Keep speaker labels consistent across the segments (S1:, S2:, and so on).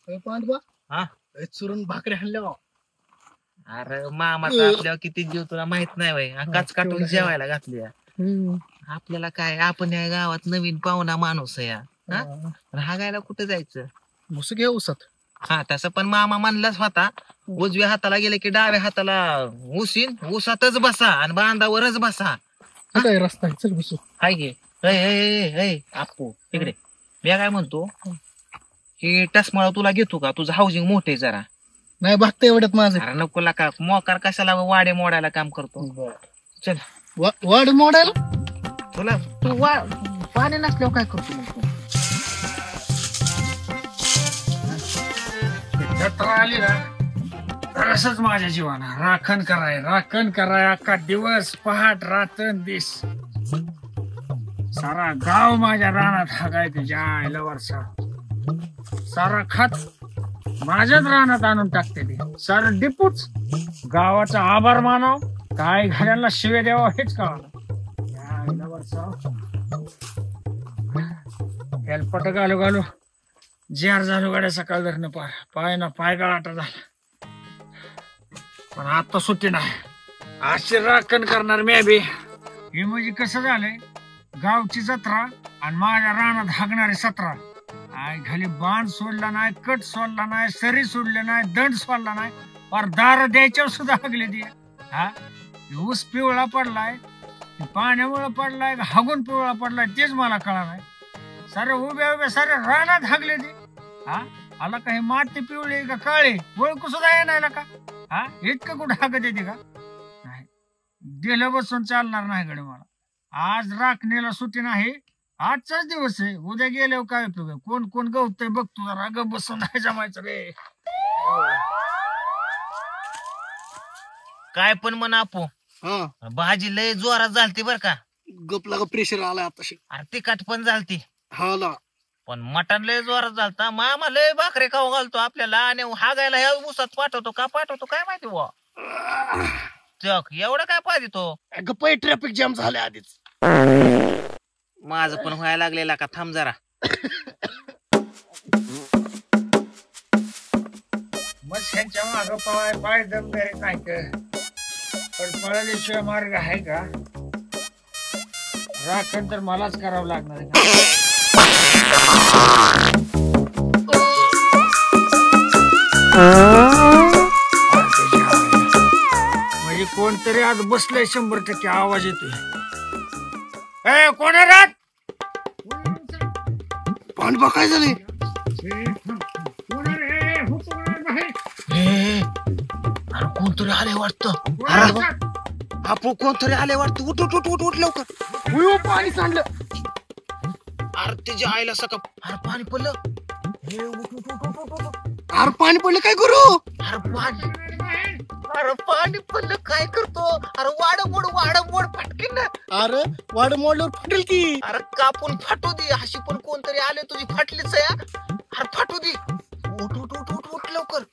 S1: पांडवा
S2: हा
S1: चुरून भाकरी हल्ल्या
S2: अरे मामाचा आपल्यावर किती जीव तुला माहित नाही बाई काच काटून जेवायला घातली आपल्याला काय आपण या गावात नवीन पाहुणा माणूस आहे रागायला कुठे जायचं
S1: मुस घे उसत
S2: हा तसं पण मामा म्हणलाच होता उजव्या हाताला गेले की डाव्या हाताला उसीन उसातच बसा आणि बांधावरच बसा
S1: काय रस्ता आहे चल बसू
S2: हाय गे आपू तिकडे मी काय म्हणतो हे टसमाळ तुला घेतो का तुझं हाऊसिंग मोठे जरा
S1: नाही बघता एवढ्यात माझं
S2: अरे नको का मोकार कशाला वाडे मोडायला काम करतो चल
S1: वाढ मोडायला
S2: तुला तू पाणी नसल्यावर काय करतो मग तू
S3: जत्रा आली ना तरसच माझ्या जीवाना राखण कराय अख्खा दिवस पहाट रातन दिस सारा गाव माझ्या रानात हागाय तुझ्या आईला वर्षा सारा खत माझ्याच रानात आणून टाकते ते सारं डिपूच गावाचा आभार मानाव काय घालायला शिव्या द्यावा हेच का हेलपट घालू जार झालो गाड्या सकाळ धरणं पाय ना पाय गळाटा झाला पण आता सुट्टी नाही अशी राखण करणार मी बी हे म्हणजे कसं झालंय गावची जत्रा आणि माझ्या रानात हागणारे 17 आय खाली बांध सोडला नाही कट सोडला नाही सरी सोडले नाही दंड सोडला नाही पर दार द्यायच्यावर सुद्धा हागले ती हा ऊस पिवळा पडलाय पाण्यामुळे पडलाय हागून पिवळा पडलाय तेच मला कळा नाही सारे उभ्या सारे रानात हागले ती हा आला काही माती पिवळी का काळी ओळखू सुद्धा येणार का हा इतकं कुठं हागत येते का नाही दिलं बसून चालणार नाही कडे मला आज राखणीला सुट्टी नाही आजचाच दिवस आहे उद्या गेल्यावर काय उपयोग आहे कोण कोण गवतय बघतो जरा ग बसून नाही जमायचं रे
S2: काय पण म्हणा आपू भाजी लय जोरात झालती बर का
S1: गपला प्रेशर आला आता
S2: अरे तिखट पण झालती
S1: हा ना
S2: पण मटण लय जोरात झालता मामा लय भाकरे खाऊ घालतो आपल्याला आणि हागायला ह्या उसात पाठवतो काय माहिती बुवा चक एवढं काय पाहिजे तो
S1: गप्पा ट्रॅफिक जाम झाले आधीच
S2: माझं पण व्हायला लागलेला का थांब जरा
S3: मग ह्यांच्या माग पाय दम घरी काय पण पळाल्याशिवाय मार्ग आहे का राखण तर मलाच करावं लागणार आहे म्हणजे कोणतरी आज बसलंय 100% आवाज येतोय कोण रात
S1: पांडवा काय झाले
S2: अरे कोणतरी आले वाटतं आपू कोणतरी आले वाटतं उठ लवकर
S1: पाणी सांडलं
S2: अरे त्याच्या आईला सका अरे पाणी पडलं
S1: अरे पाणी पडलं काय करू
S2: अरे पाणी पडलं काय करतो अरे वाडमोड फटकीन
S1: अरे वाड मोडल्यावर फटेल की
S2: अरे कापून फाटू दे अशी पण कोणतरी आले तुझी फाटलीच आहे अरे फाटू दे उठ लवकर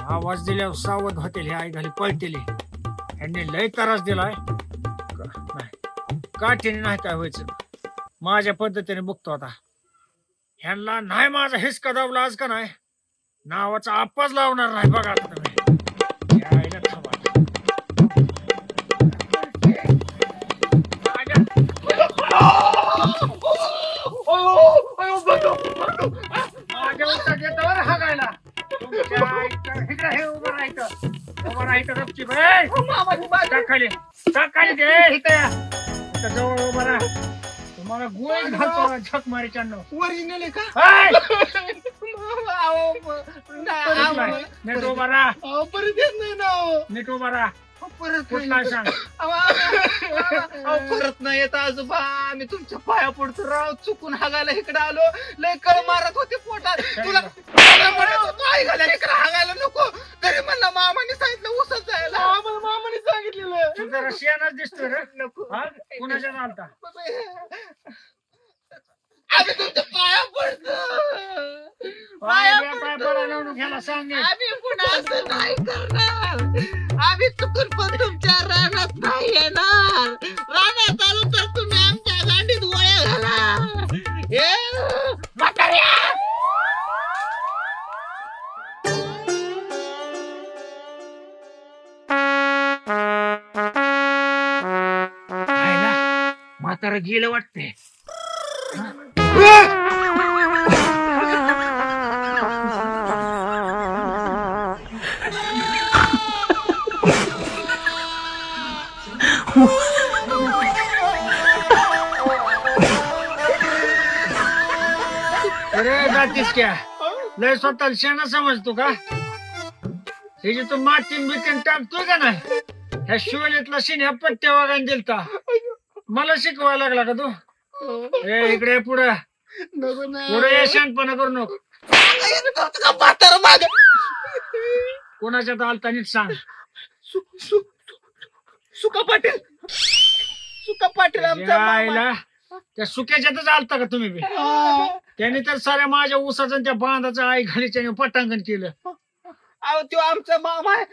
S3: आवाज दिल्यावर सावध होतील हे आई घाली पळतील यांनी लय त्रास दिलाय नाही काठीने नाही काय व्हायचं माझ्या पद्धतीने बघतो आता ह्यांना नाही माझा हिसका दावला आज का नाही नावाचा आप्पाच लावणार नाही बघा आता तुम्ही तुम्हाला गोळी घालतो झक मारीच्या
S1: ओरिजिनल आहे का
S3: नीट उभा राहा
S1: परत येत नाही ना
S3: नीट उभा राहा
S1: परत
S3: कुठला सांग
S2: परत नाही येत आजोबा आम्ही तुमच्या पाया पडतो राव चुकून हागायला इकडे आलो लय कळ मारत होते पोटात तुला आई घालायला इकडे हागायला नको तरी म्हणला मामाने सांगितलं उसत जायला
S1: मामाने सांगितलेलं
S3: तू जरा शियानाच दिसतोय रे कुणाच्या चालता
S2: आम्ही तुमच्या पाया पडतो
S3: पाय पडायला घ्यायला सांग
S2: आम्ही पुन्हा असं नाही करणार आम्ही चुकून पण तुमच्या रानात नाही येणार रानात आलो तर तुम्ही आमच्या गांडीत गोळ्या घाला
S3: म्हातारा गेलं वाटते. अरे जातीस क्या लय स्वतःला शेणा समजतो का? हे जे तू मातीन बितीन टाकतोय का नाही ह्या शिवलीतला शिन ह्या पट्ट्या वागाने दिलता. मला शिकवायला लागला का तू? ए इकडे पुढे
S1: नको ना
S3: पुढे शांतपणा करू नको.
S2: म्हातारा माग
S3: कोणाच्या आलता नीट सांग.
S2: सुका पाटील आमचा मामा.
S3: यायला त्या सुक्याच्यातच आलता का तुम्ही बी? त्याने तर साऱ्या माझ्या ऊसाचं आणि त्या बांधाचं आई घालीच्या पटांगण केलं.
S2: अहो तो आमचा मामा आहे.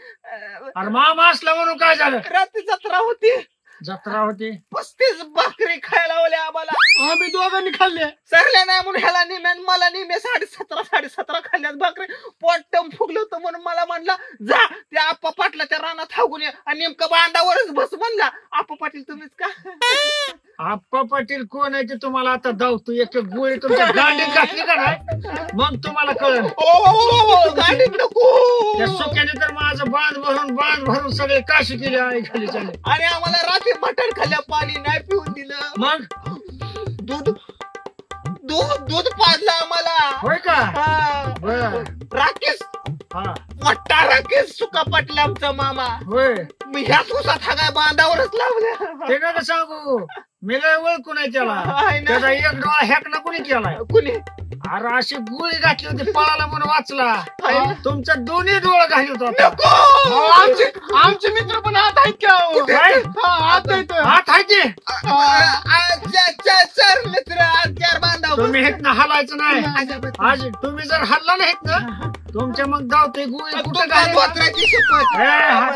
S3: अरे मामा असला म्हणून काय झालं?
S2: रात्री जत्रा होती,
S3: जत्रा होती
S2: 35 भाकरी खायला लावल्या आम्हाला.
S1: आम्ही दोघांनी खाल्ले.
S2: सरल्या नाही म्हणून ह्याला निम्या आणि मला निम्या 17.5 खाल्ल्यात भाकरी. पोटम फुगलं होतं म्हणून मला म्हणला जा त्या आप्पा पाटलाच्या रानात हागून ये आणि नेमकं बांधावरच बस म्हणला. आप्पा पाटील तुम्हीच का?
S3: आप्पा पाटील कोण आहे ते तुम्हाला आता धावतो. एक एक गोळी तुमच्या गांडीत घातली का नाही मग तुम्हाला कळलं.
S2: गाडीत नको.
S3: त्या सुक्याने तर माझं बांध भरून सगळे काशी केले आई घालीच्या.
S2: आणि आम्हाला रात्री मटण खाल्ल्या पाणी नाही पिऊन दिलं.
S3: मग
S2: दूध पाजलं आम्हाला.
S3: होय का?
S2: हा.
S3: बर
S2: राकेश
S3: हा
S2: मोठा राकेश सुका पाटील आमचा मामा.
S3: होय
S2: मी ह्याच उसात हागाय बांधावरच लावल्या.
S3: ते नका सांगू मी लय ओळखू नाही त्याला.
S2: आहे ना.
S3: त्याचा एक डोळा हॅक ना कोणी केलाय.
S2: कुणी
S3: अरे अशी गोळी घातली होती पळाला म्हणून वाचला.
S2: आहे ना.
S3: तुमचा दोन्ही डोळा घालत होता.
S2: नको.
S1: आमचे मित्र पण आत आहेत का हो?
S3: काय?
S1: हा, आत आहेत.
S3: हात आहे की
S2: चार मित्र आज 4 बांधाव.
S3: तुम्ही हेत ना हलायचं नाही. आज तुम्ही जर हल्ला नाहीत ना तुमच्या मग धावते गोळी कुठं घाली
S2: धोत्राची शपथ.
S3: ए, हा.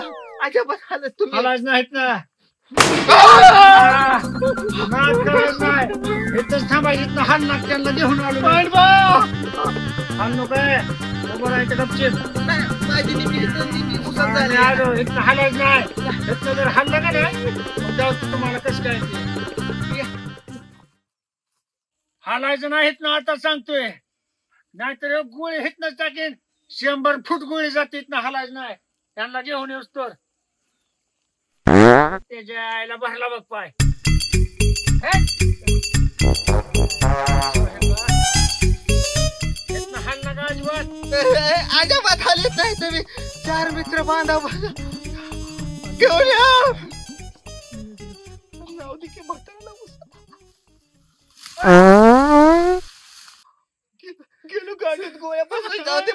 S2: अजिबात हालत तुम्ही.
S3: हलायचं नाहीत ना. नाद करायचं नाही. इथंच थांबायचं. इथनं हल्ला त्यांना घेऊन आलो. हल्लो काय उभं राहायचं गपचीप.
S2: नाही, माझी निमी उसात झाली.
S3: आलो इथनं हलायचं नाही. इथनं जर हल्लं का नाही मग जाऊ तुम्हाला कसं काय ते. हालायचं नाही इथनं आता सांगतोय. नाहीतर गोळी इथनच टाकेन. 100 फूट गोळी जाते इथनं हलायचं नाही. त्यांना घेऊन येऊस तर त्याच्या आईला भरला बघ पाय. इथनं हल्ला का अजिबात.
S2: अजिबात हालत नाही तुम्ही. 4 मित्र बांधाव घेऊन या. नाव दे की म्हाताऱ्याला उसात. गेलो गाडीत गोळ्या बसून जाऊ दे.